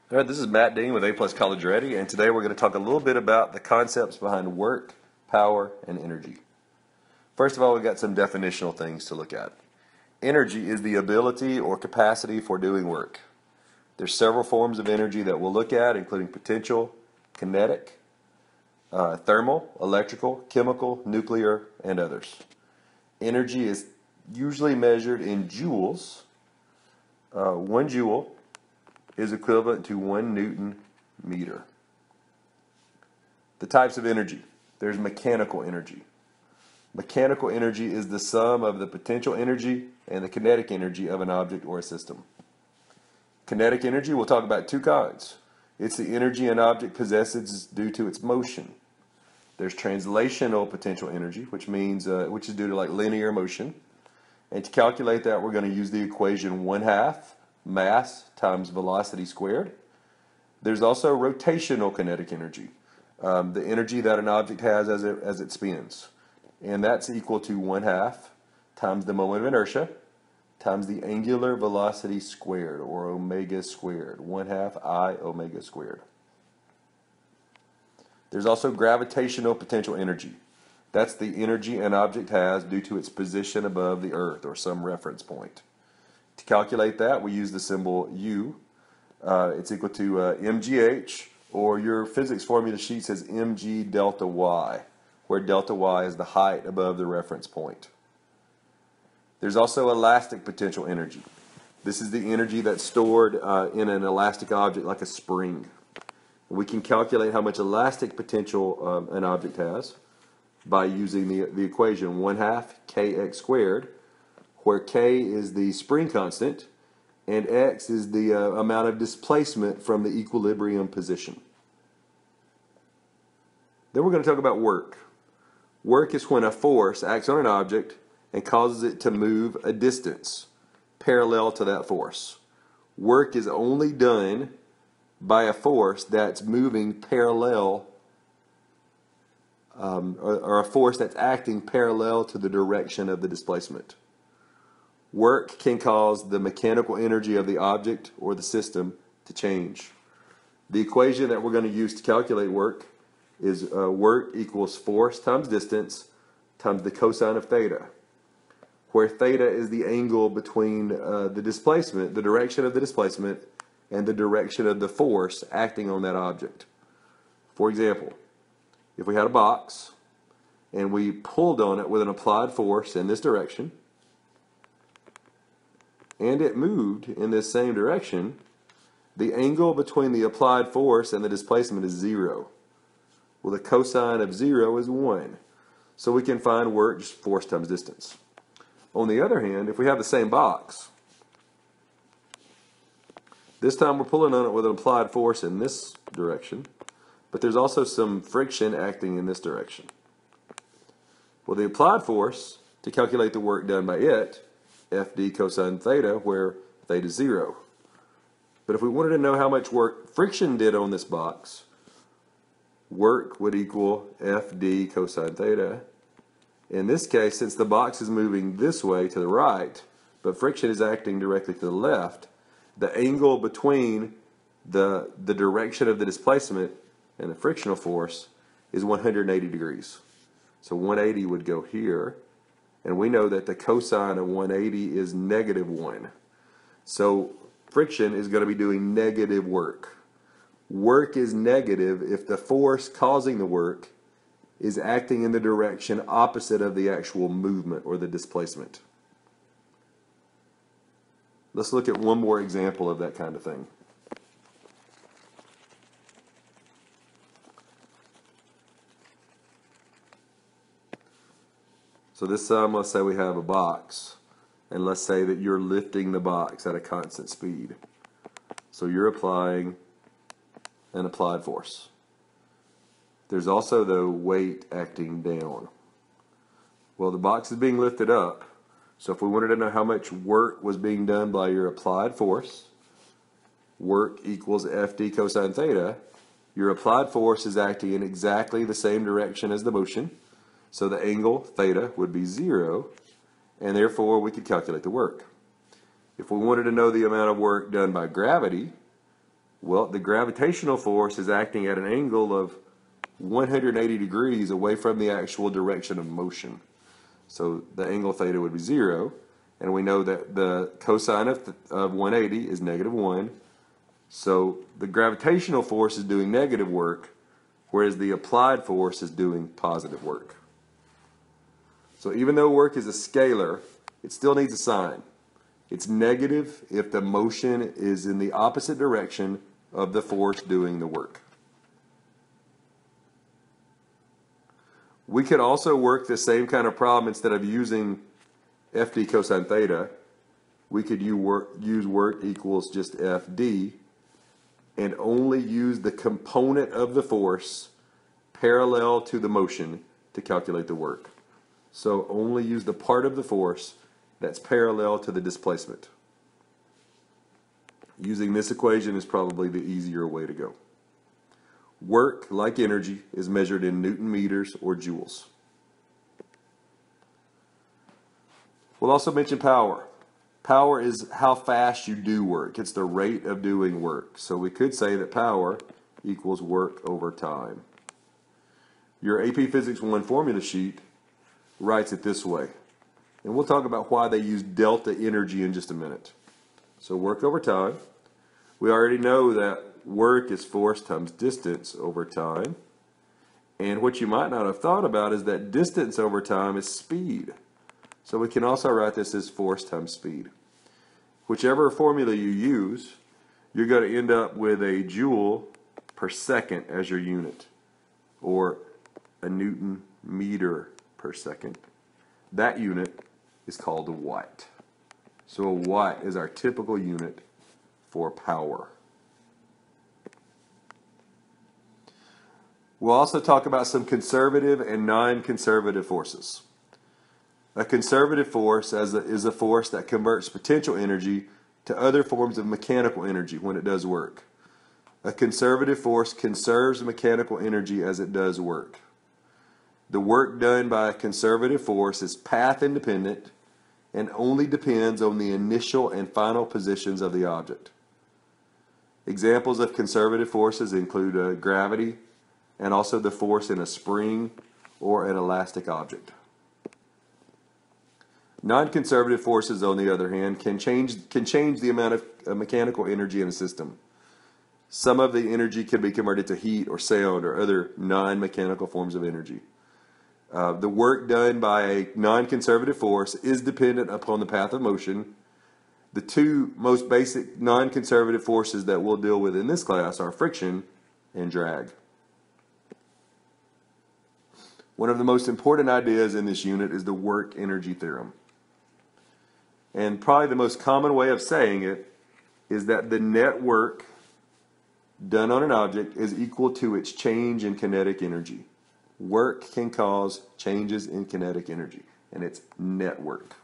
All right, this is Matt Dean with A Plus College Ready, and today we're going to talk a little bit about the concepts behind work, power, and energy. First of all, we've got some definitional things to look at. Energy is the ability or capacity for doing work. There's several forms of energy that we'll look at, including potential, kinetic, thermal, electrical, chemical, nuclear, and others. Energy is usually measured in joules. 1 joule is equivalent to 1 Newton meter. The types of energy. There's mechanical energy. Mechanical energy is the sum of the potential energy and the kinetic energy of an object or a system. Kinetic energy, we'll talk about two kinds. It's the energy an object possesses due to its motion. There's translational potential energy, which is due to like linear motion. And to calculate that, we're going to use the equation 1/2 mass times velocity squared. There's also rotational kinetic energy, the energy that an object has as it spins. And that's equal to 1/2 times the moment of inertia times the angular velocity squared, or omega squared, 1/2 I omega squared. There's also gravitational potential energy. That's the energy an object has due to its position above the Earth or some reference point. To calculate that, we use the symbol U. It's equal to mgh, or your physics formula sheet says mg delta y, where delta y is the height above the reference point. There's also elastic potential energy. This is the energy that's stored in an elastic object like a spring. We can calculate how much elastic potential an object has by using the equation 1/2 kx squared, where k is the spring constant and x is the amount of displacement from the equilibrium position. Then we're going to talk about work. Work is when a force acts on an object and causes it to move a distance parallel to that force. Work is only done by a force that's moving parallel or a force that's acting parallel to the direction of the displacement. Work can cause the mechanical energy of the object or the system to change. The equation that we're going to use to calculate work is work equals force times distance times the cosine of theta, where theta is the angle between the displacement, the direction of the displacement, and the direction of the force acting on that object. For example, if we had a box and we pulled on it with an applied force in this direction, and it moved in this same direction, the angle between the applied force and the displacement is 0. Well, the cosine of 0 is 1. So we can find work just force times distance. On the other hand, if we have the same box, this time we're pulling on it with an applied force in this direction, but there's also some friction acting in this direction. Well, the applied force, to calculate the work done by it, FD cosine theta, where theta is 0. But if we wanted to know how much work friction did on this box, work would equal FD cosine theta. In this case, since the box is moving this way to the right, but friction is acting directly to the left, the angle between the direction of the displacement and the frictional force is 180 degrees. So 180 would go here, and we know that the cosine of 180 is -1. So friction is going to be doing negative work. Work is negative if the force causing the work is acting in the direction opposite of the actual movement or the displacement. Let's look at one more example of that kind of thing. So this time, let's say we have a box, and let's say that you're lifting the box at a constant speed. So you're applying an applied force. There's also, though, weight acting down. Well, the box is being lifted up, so if we wanted to know how much work was being done by your applied force, work equals FD cosine theta. Your applied force is acting in exactly the same direction as the motion, so the angle, theta, would be 0, and therefore we could calculate the work. If we wanted to know the amount of work done by gravity, Well, the gravitational force is acting at an angle of 180 degrees away from the actual direction of motion. So the angle theta would be 0, and we know that the cosine of 180 is -1. So the gravitational force is doing negative work, whereas the applied force is doing positive work. So even though work is a scalar, it still needs a sign. It's negative if the motion is in the opposite direction of the force doing the work. We could also work the same kind of problem instead of using FD cosine theta. We could use work equals just FD and only use the component of the force parallel to the motion to calculate the work. So only use the part of the force that's parallel to the displacement. Using this equation is probably the easier way to go. Work, like energy, is measured in Newton meters or joules. We'll also mention power. Power is how fast you do work. It's the rate of doing work. So we could say that power equals work over time. Your AP Physics 1 formula sheet writes it this way. And we'll talk about why they use delta energy in just a minute. So work over time. We already know that work is force times distance over time. And what you might not have thought about is that distance over time is speed. So we can also write this as force times speed. Whichever formula you use, you're going to end up with a joule per second as your unit, or a Newton meter per second. That unit is called a watt. So a watt is our typical unit for power. We'll also talk about some conservative and non-conservative forces. A conservative force is a force that converts potential energy to other forms of mechanical energy when it does work. A conservative force conserves mechanical energy as it does work. The work done by a conservative force is path independent and only depends on the initial and final positions of the object. Examples of conservative forces include gravity and also the force in a spring or an elastic object. Non-conservative forces, on the other hand, can change the amount of mechanical energy in a system. Some of the energy can be converted to heat or sound or other non-mechanical forms of energy. The work done by a non-conservative force is dependent upon the path of motion. The two most basic non-conservative forces that we'll deal with in this class are friction and drag. One of the most important ideas in this unit is the WorkEnergy Theorem. And probably the most common way of saying it is that the net work done on an object is equal to its change in kinetic energy. Work can cause changes in kinetic energy, and it's net work.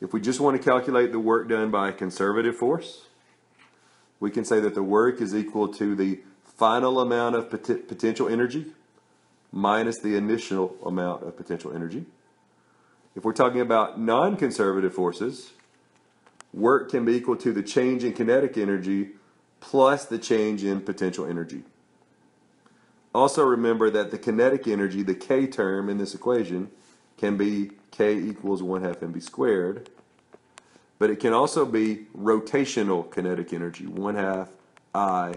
If we just want to calculate the work done by a conservative force, we can say that the work is equal to the final amount of potential energy minus the initial amount of potential energy. If we're talking about non-conservative forces, work can be equal to the change in kinetic energy plus the change in potential energy. Also remember that the kinetic energy, the K term in this equation, can be K equals 1/2 mv squared, but it can also be rotational kinetic energy, 1/2 I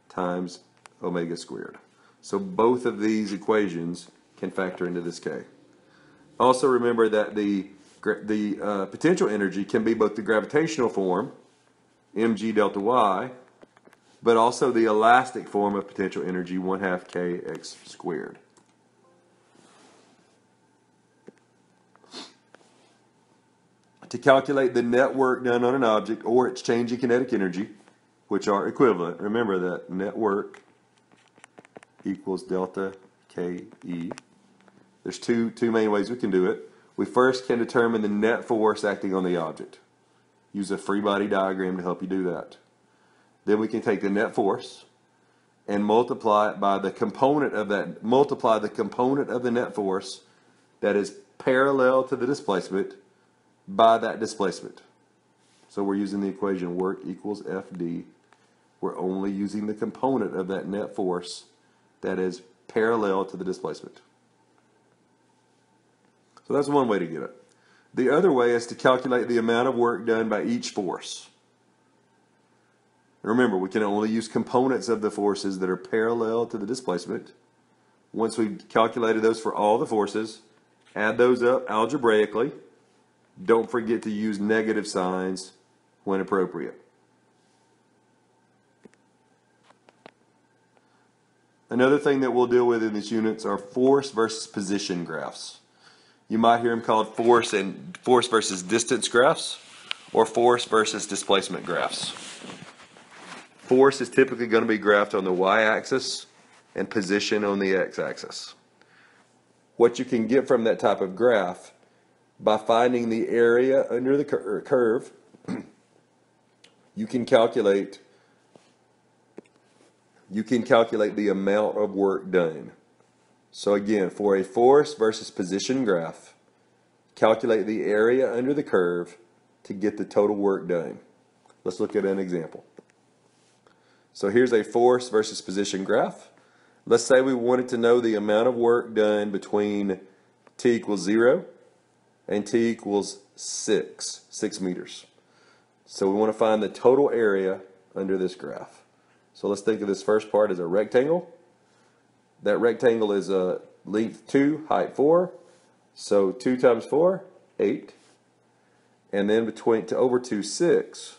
times omega squared. So both of these equations can factor into this K. Also remember that the potential energy can be both the gravitational form, mg delta y, but also the elastic form of potential energy, 1/2 kx squared. To calculate the net work done on an object or its change in kinetic energy, which are equivalent, remember that net work equals delta KE. There's two main ways we can do it. We first can determine the net force acting on the object. Use a free body diagram to help you do that. Then we can take the net force and multiply it by the component of that, multiply the component of the net force that is parallel to the displacement by that displacement. So we're using the equation work equals FD, we're only using the component of that net force that is parallel to the displacement. So that's one way to get it. The other way is to calculate the amount of work done by each force. Remember, we can only use components of the forces that are parallel to the displacement. Once we've calculated those for all the forces, add those up algebraically. Don't forget to use negative signs when appropriate. Another thing that we'll deal with in these units are force versus position graphs. You might hear them called force versus distance graphs, or force versus displacement graphs. Force is typically going to be graphed on the y-axis and position on the x-axis. What you can get from that type of graph, by finding the area under the curve, you can calculate the amount of work done. So again, for a force versus position graph, calculate the area under the curve to get the total work done. Let's look at an example. So here's a force versus position graph. Let's say we wanted to know the amount of work done between t equals 0 and t equals 6 meters. So we want to find the total area under this graph. So let's think of this first part as a rectangle. That rectangle is length 2, height 4. So 2 times 4, 8. And then over to 6.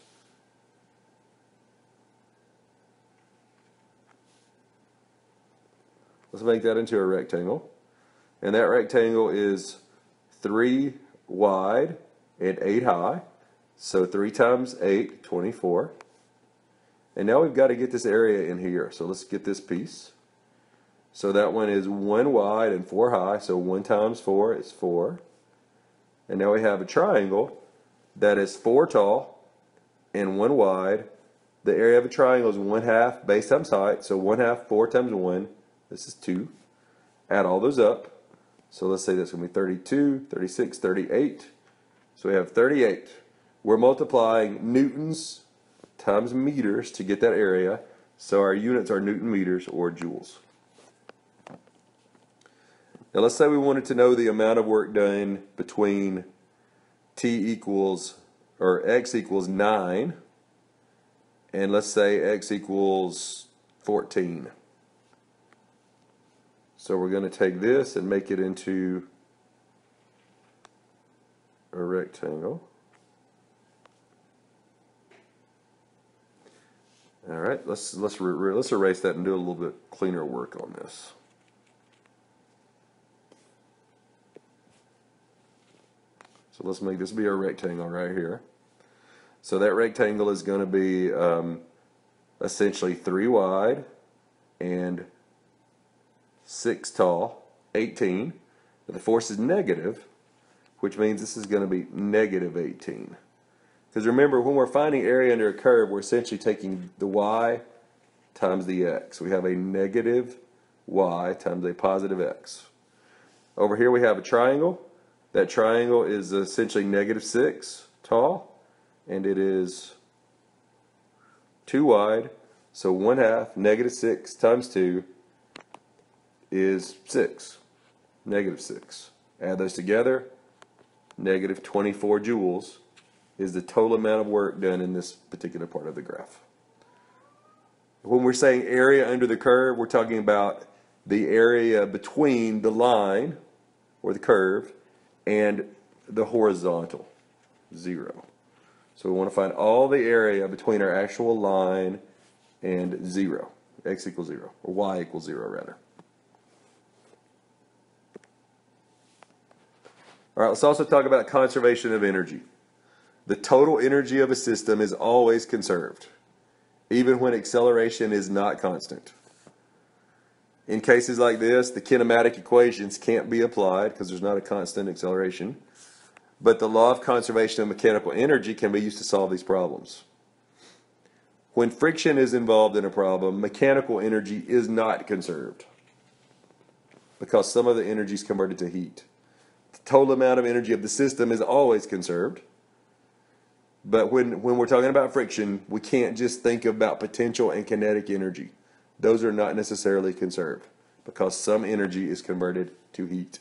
Let's make that into a rectangle. And that rectangle is 3 wide and 8 high. So 3 times 8, 24. And now we've got to get this area in here. So let's get this piece. So that one is 1 wide and 4 high. So 1 times 4 is 4. And now we have a triangle that is 4 tall and 1 wide. The area of a triangle is 1/2 base times height. So 1/2, 4 times 1. This is 2. Add all those up. So let's say that's going to be 32, 36, 38. So we have 38. We're multiplying newtons times meters to get that area. So our units are Newton meters or joules. Now let's say we wanted to know the amount of work done between x equals 9 and let's say x equals 14. So we're going to take this and make it into a rectangle. All right, let's erase that and do a little bit cleaner work on this. So let's make this be a rectangle right here. So that rectangle is going to be essentially 3 wide and 6 tall, 18. The force is negative, which means this is going to be negative 18. Because remember, when we're finding area under a curve, we're essentially taking the y times the x. We have a negative y times a positive x. Over here we have a triangle. That triangle is essentially negative 6 tall, and it is 2 wide. So 1/2 negative 6 times 2 is 6, negative 6. Add those together, negative 24 joules is the total amount of work done in this particular part of the graph. When we're saying area under the curve, we're talking about the area between the line or the curve and the horizontal, 0. So we want to find all the area between our actual line and 0, x equals 0, or y equals 0 rather. All right, let's also talk about conservation of energy. The total energy of a system is always conserved, even when acceleration is not constant. In cases like this, the kinematic equations can't be applied because there's not a constant acceleration, but the law of conservation of mechanical energy can be used to solve these problems. When friction is involved in a problem, mechanical energy is not conserved because some of the energy is converted to heat. The total amount of energy of the system is always conserved, But when we're talking about friction, we can't just think about potential and kinetic energy. Those are not necessarily conserved because some energy is converted to heat.